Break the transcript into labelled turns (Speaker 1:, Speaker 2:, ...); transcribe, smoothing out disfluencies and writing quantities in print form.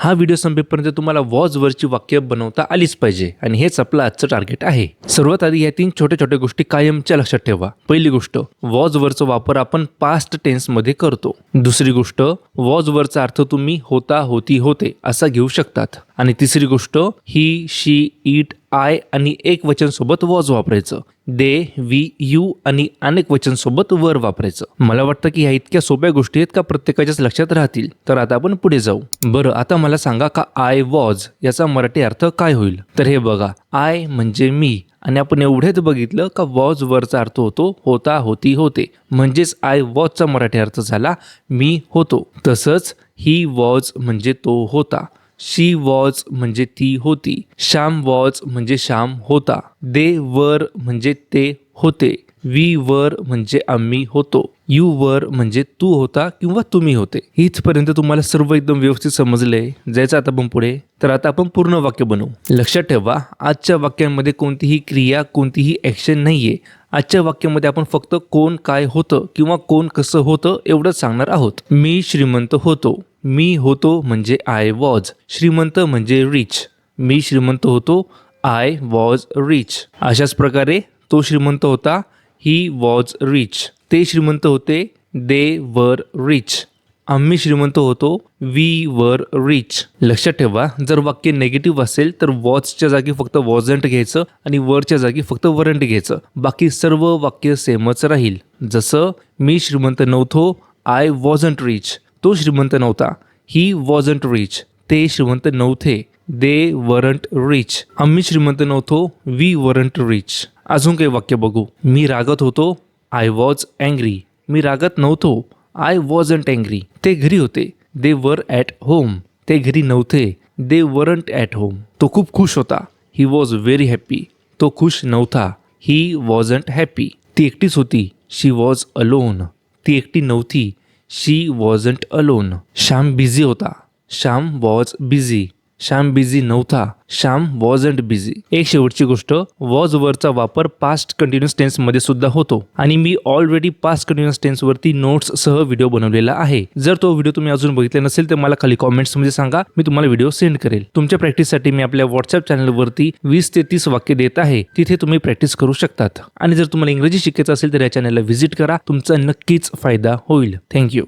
Speaker 1: हा व्हिडिओ संपेपर्यंत तुम्हाला वॉज वरची वाक्य बनवता आलीच पाहिजे आणि हेच आपलं आजचं टार्गेट आहे। सर्वात आधी या 3 छोट्या छोट्या गोष्टी कायमच्या लक्षात ठेवा। पहिली गोष्ट, वॉज वरचा वापर आपण पास्ट टेन्स मध्ये करतो। दुसरी गोष्ट, वॉज वरचा अर्थ तुम्ही होता, होती, होते असा घेऊ शकतात। आणि तिसरी गोष्ट, ही, शी, इट, आय आणि एक वचन सोबत वॉज वापरायचं। दे, वी, यू आणि अनेक वचन सोबत वर वापरायचं। मला वाटतं की ह्या इतक्या सोप्या गोष्टी आहेत का प्रत्येकाच्याच लक्षात राहतील। तर आता आपण पुढे जाऊ। बरं, आता मला सांगा का आय वॉज याचा मराठी अर्थ काय होईल? तर हे बघा, आय म्हणजे मी आणि आपण एवढेच बघितलं का वॉज वरचा अर्थ होतो होता, होती, होते। म्हणजेच आय वॉजचा मराठी अर्थ झाला मी होतो। तसंच ही वॉज म्हणजे तो होता, शी वॉज म्हणजे ती होती, श्याम वॉज म्हणजे श्याम होता, दे वर म्हणजे ते होते, वी वर म्हणजे आम्ही होतो, यू वर म्हणजे तू होता किंवा तुम्ही होते। इथपर्यंत तुम्हाला सर्व एकदम व्यवस्थित समजलंय? जायचं आता आपण पुढे। तर आता आपण पूर्ण वाक्य बनवू। लक्षात ठेवा, आजच्या वाक्यांमध्ये कोणतीही क्रिया, कोणतीही ॲक्शन नाहीये। आजच्या वाक्यामध्ये आपण फक्त कोण काय होतं किंवा कोण कसं होतं एवढंच सांगणार आहोत। मी श्रीमंत होतो, मी होतो म्हणजे आय वॉज, श्रीमंत म्हणजे रिच, मी श्रीमंत होतो, आय वॉज रिच। अशाच प्रकारे तो श्रीमंत होता, ही वॉज रिच, ते श्रीमंत होते, दे वर रिच, आम्ही श्रीमंत होतो, वी वर रिच। लक्षात ठेवा, जर वाक्य नेगेटिव्ह असेल तर वॉजच्या जागी फक्त वॉजंट घ्यायचं आणि वरच्या जागी फक्त वरंट घ्यायचं। बाकी सर्व वाक्य सेमच राहील। जसं मी श्रीमंत नव्हतो, आय वॉजंट रिच, तो श्रीमंत नव्हता, ही वॉजंट रिच, ते श्रीमंत नव्हते, दे वरंट रिच, आम्ही श्रीमंत नव्हतो, वी वरंट रिच। अजून काही वाक्य बघू। मी रागत होतो, आय वॉज अँग्री, मी रागत नव्हतो, आय वॉजंट अँग्री, ते घरी होते, दे वर ॲट होम, ते घरी नव्हते, दे वरंट ॲट होम। तो खूप खुश होता, ही वॉज व्हेरी हॅप्पी, तो खुश नव्हता, ही वॉजंट हॅप्पी। ती एकटीच होती, शी वॉज अलोन, ती एकटी नव्हती, शी वॉजंट अलोन। श्याम बिझी होता, Shyam was busy, Shyam busy नव्हता, श्याम वॉजंट बिझी। एक शेवटची गोष्ट, वॉज वरचा वापर पास्ट कंटिन्युअस टेन्स मध्ये सुद्धा होतो आणि मी ऑलरेडी पास्ट कंटिन्युअस टेन्स वरती नोट्स सह व्हिडिओ बनवलेला आहे। जर तो व्हिडिओ तुम्ही अजून बघितला नसेल तर मला खाली कॉमेंट्स मध्ये सांगा, मी तुम्हाला व्हिडिओ सेंड करेल। तुमच्या प्रॅक्टिससाठी मी आपल्या व्हॉट्सअप चॅनल वरती 20 ते 30 वाक्य देत आहे, तिथे तुम्ही प्रॅक्टिस करू शकतात। आणि जर तुम्हाला इंग्रजी शिकायचं असेल तर या चॅनलला व्हिजिट करा, तुमचा नक्कीच फायदा होईल। थँक्यू।